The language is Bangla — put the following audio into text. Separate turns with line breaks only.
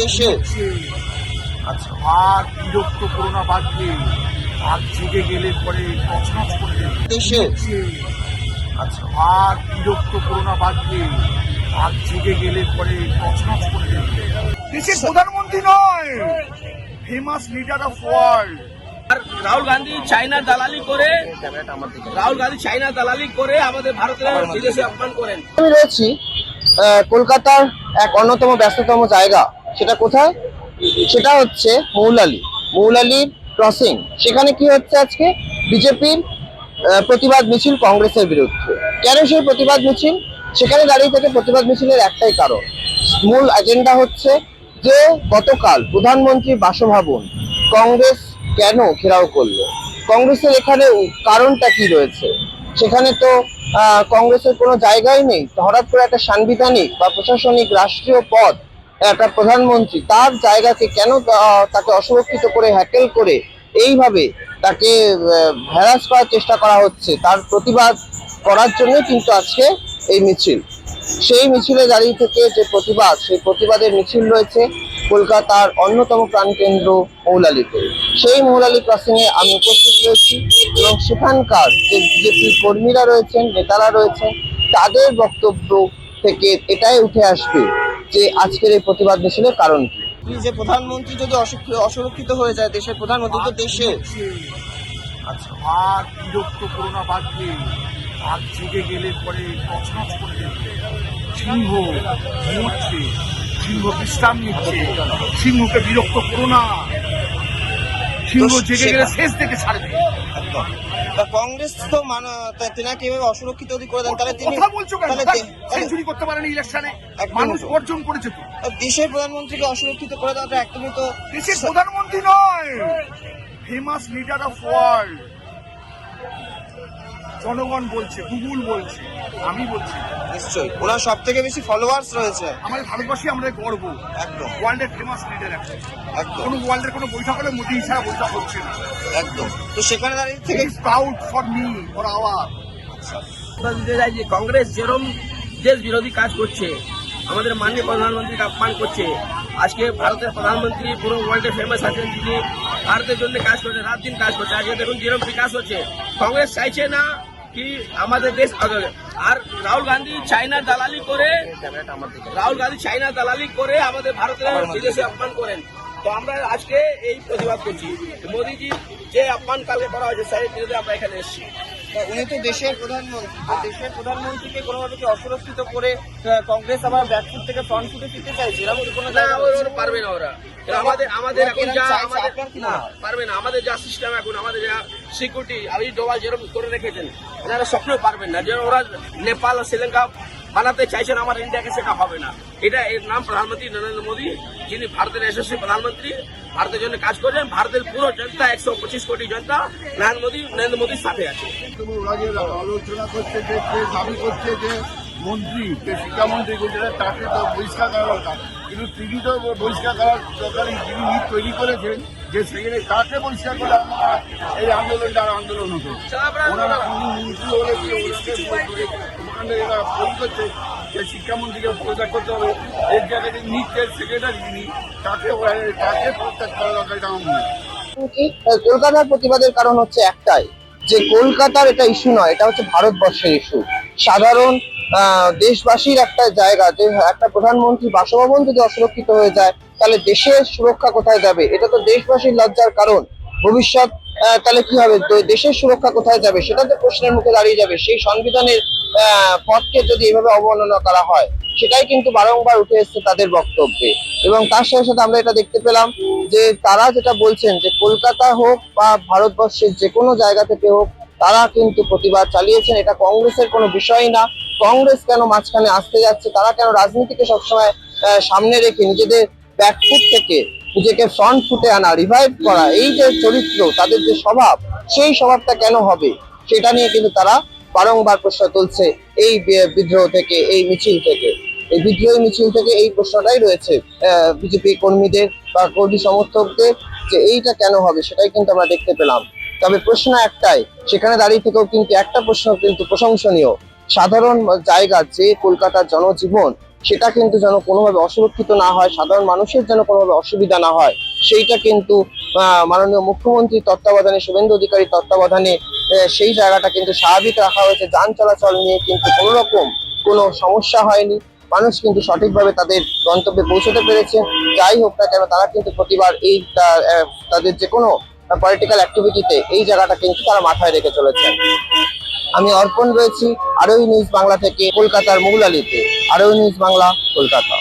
দেশে
আচ্ছা, আর বিরক্ত করোনা বাদ দিয়ে আর জেগে গেলে পরে তছনছ করে দেবে
দেশে
আচ্ছা, আর বিরক্ত করোনা বাদ দিয়ে আর জেগে গেলে পরে তছনছ করে দেবে দেশের প্রধানমন্ত্রী নয়, ফেমাস লিডার অফ ওয়ার্ল্ড।
আর রাহুল গান্ধী চায়না দালালি করে আমাদের ভারতের বিদেশে অপমান করেন।
আমি রয়েছি কলকাতার এক অন্যতম ব্যস্ততম জায়গা, সেটা কোথায়? সেটা হচ্ছে মৌলালি ক্রসিং। সেখানে কি হচ্ছে আজকে? বিজেপির প্রতিবাদ মিছিল কংগ্রেসের বিরুদ্ধে। কেন সেই প্রতিবাদ মিছিল? সেখানে দাঁড়িয়ে থেকে প্রতিবাদ মিছিলের একটাই কারণ, মূল এজেন্ডা হচ্ছে যে গতকাল প্রধানমন্ত্রীর বাসভবন কংগ্রেস কেন ঘেরাও করলো, কংগ্রেসের এখানে কারণটা কি রয়েছে? সেখানে তো কংগ্রেসের কোনো জায়গাই নেই। হঠাৎ করে একটা সাংবিধানিক বা প্রশাসনিক রাষ্ট্রীয় পদ একটা প্রধানমন্ত্রী, তার জায়গাকে কেন তাকে অসুরক্ষিত করে হ্যাকেল করে এইভাবে তাকে হ্যারাস করার চেষ্টা করা হচ্ছে, তার প্রতিবাদ করার জন্য কিন্তু আজকে এই মিছিল। সেই মিছিলে দাঁড়িয়ে থেকে যে প্রতিবাদ, সেই প্রতিবাদের মিছিল রয়েছে কলকাতার অন্যতম প্রাণকেন্দ্র মৌলালিতে। সেই মৌলালি ক্রসিংয়ে আমি উপস্থিত রয়েছি এবং সেখানকার যে বিজেপি কর্মীরা রয়েছেন, নেতারা রয়েছেন, তাদের বক্তব্য থেকে এটাই উঠে আসবে যে আজকের এই প্রতিবাদ মিছিলের কারণ কি। যে প্রধানমন্ত্রী যদি অসুরক্ষিত হয়ে যায়, দেশের প্রধানমন্ত্রী তো দেশে
আচ্ছা, আর বিরক্ত করোনা বাদ দিয়ে আর জেগে গেলে পরে তছনছ করে দেবে। সিংহ মরছে, সিংহ বিশ্রাম নিচ্ছে, সিংহকে বিরক্ত করোনা, সিংহ জেগে গেলে শেষ থেকে ছাড়ে দেবে।
কংগ্রেস তো তেনাকে এভাবে অসুরক্ষিত যদি করে দেন, তাহলে তিনি
কথা বলছো কেন? সেঞ্চুরি করতে পারেনি ইলেকশনে, মানুষ অর্জন করেছে তো।
দেশের প্রধানমন্ত্রীকে অসুরক্ষিত করে দেওয়াটা একদমই তো
দেশের প্রধানমন্ত্রী নয়, ফেমাস লিডার অফ ওয়ার্ল্ড। জনগণ বলছে, গুগল বলছে, আমি বলছি।
নিশ্চয়ই ওনার সব থেকে বেশি ফলোয়ার্স রয়েছে।
আমাদের ভারতবাসী, আমাদের গর্ব।
একদম
ওয়ার্ল্ডের ফেমাস লিডার একটা।
একদম
কোনো ওয়ার্ল্ডের কোনো বৈঠক হলে মোদি ছাড়া বৈঠক হচ্ছে না।
একদম। তো সেখানে দাঁড়িয়ে থেকে
proud for me, for our.
যে কংগ্রেস যেরকম দেশ বিরোধী কাজ করছে, আমাদের মাননীয় প্রধানমন্ত্রীকে অপমান করছে। আজকে ভারতের প্রধানমন্ত্রী পুরো ওয়ার্ল্ডে ফেমাস আছেন, তিনি ভারতের জন্য কাজ করছে, রাত দিন কাজ করছে। আজকে দেখুন যেরকম বিকাশ হচ্ছে, কংগ্রেস চাইছে না কি আমাদের দেশ আগে। আর রাহুল গান্ধী চায়না দালালি করে আমাদের ভারতের বিদেশে অপমান করেন। তো আমরা আজকে এই প্রতিবাদ করছি, মোদীজি যে অপমান কালকে করা হয়েছে সেই বিরুদ্ধে আমরা এখানে এসেছি।
উনি তো দেশের প্রধানমন্ত্রীকে কোনোভাবে কি অসুরক্ষিত করে কংগ্রেস আবার ব্যাকফুট থেকে ফ্রন্ট ফুটে ফিরতে চাইছে, এরকম কোনো
পারবে না ওরা। আমাদের এখন যা পারবে না, আমাদের যা সিস্টেম, এখন আমাদের যা সিকিউরিটি আমি ডোভাল যেরকম করে রেখেছেন, এনারা স্বপ্নেও পারবেন না। যেন ওরা নেপাল আর শ্রীলঙ্কা বানাতে চাইছেন, আমার ইন্ডিয়াকে সেটা হবে না। এটা এর নাম প্রধানমন্ত্রী নরেন্দ্র মোদী, যিনি ভারতের যশস্বী প্রধানমন্ত্রী, ভারতের জন্য কাজ করছেন। ভারতের পুরো জনতা 125 কোটি জনতা নরেন্দ্র মোদীর সাথে আছে।
ওরা যে আলোচনা করছে, যে দাবি করছে যে মন্ত্রী, যে শিক্ষামন্ত্রী গুজরাট, তাকে তো বহিষ্কার করা দরকার, কিন্তু তিনি তো বহিষ্কার করার দরকার, যিনি নীতি তৈরি করেছেন, যে সেখানে তাকে বহিষ্কার করে এই আন্দোলনটা আর আন্দোলন হতো। ওনারা মন্ত্রী হলে কি ওখানে এরা ফোন করছে যে শিক্ষামন্ত্রীকে পদত্যাগ করতে হবে, এর জায়গায় নিটের সেক্রেটারি যিনি, তাকে পদত্যাগ করা দরকার, এটা আমার মনে হয়।
কলকাতার প্রতিবাদের কারণ হচ্ছে একটাই, যে কলকাতার এটা ইস্যু নয়, এটা হচ্ছে ভারতবর্ষের ইস্যু। সাধারণ দেশবাসীর একটা জায়গা, যে একটা প্রধানমন্ত্রী বাসভবন যদি অসুরক্ষিত হয়ে যায়, তাহলে দেশের সুরক্ষা কোথায় যাবে? এটা তো দেশবাসীর লজ্জার কারণ। ভবিষ্যৎ তাহলে কি হবে? দেশের সুরক্ষা কোথায় যাবে? সেটা তো প্রশ্নের মুখে দাঁড়িয়ে যাবে। সেই সংবিধানের পথকে যদি এভাবে অবমাননা করা হয়, সেটাই কিন্তু বারংবার উঠে এসছে তাদের বক্তব্যে। এবং তার সাথে সাথে আমরা এটা দেখতে পেলাম যে তারা যেটা বলছেন, যে কলকাতা হোক বা ভারতবর্ষের যে কোনো জায়গা থেকে হোক, তারা কিন্তু প্রতিবাদ চালিয়েছেন। এটা কংগ্রেসের কোনো বিষয় না। কংগ্রেস কেন মাঝখানে আসতে যাচ্ছে? তারা কেন রাজনীতিকে সবসময় সামনে রেখে নিজেদের ব্যাকফুট থেকে নিজেকে ফ্রন্ট ফুটে আনা, রিভাইভ করা, এই যে চরিত্র, তাদের যে স্বভাব, সেই স্বভাবটা কেন হবে? সেটা নিয়ে কিন্তু তারা বারংবার প্রশ্ন তুলছে এই বিদ্রোহ থেকে, এই মিছিল থেকে। এই বিদ্রোহী মিছিল থেকে এই প্রশ্নটাই রয়েছে বিজেপি কর্মীদের বা কর্মী সমর্থকদের, যে এইটা কেন হবে, সেটাই কিন্তু আমরা দেখতে পেলাম। তবে প্রশ্ন একটাই, সেখানে দাঁড়িয়ে থেকেও কিন্তু একটা প্রশ্ন কিন্তু প্রশংসনীয়। সাধারণ জায়গা, যে কলকাতার জনজীবন, সেটা কিন্তু যেন কোনোভাবে অসুরক্ষিত না হয়, সাধারণ মানুষের যেন কোনোভাবে অসুবিধা না হয়, সেইটা কিন্তু মাননীয় মুখ্যমন্ত্রীর তত্ত্বাবধানে, শুভেন্দু অধিকারীর তত্ত্বাবধানে সেই জায়গাটা কিন্তু স্বাভাবিক রাখা হয়েছে। যান চলাচল নিয়ে কিন্তু কোনো রকম কোনো সমস্যা হয়নি, মানুষ কিন্তু সঠিকভাবে তাদের গন্তব্যে পৌঁছতে পেরেছে। যাই হোক না কেন, তারা কিন্তু প্রতিবার এই তাদের যে কোনো পলিটিক্যাল অ্যাক্টিভিটিতে এই জায়গাটা কিন্তু তারা মাথায় রেখে চলেছেন। আমি অর্পণ রয়েছি আরোহী নিউজ বাংলা থেকে কলকাতার মৌলালিতে। আরোহী নিউজ বাংলা, কলকাতা।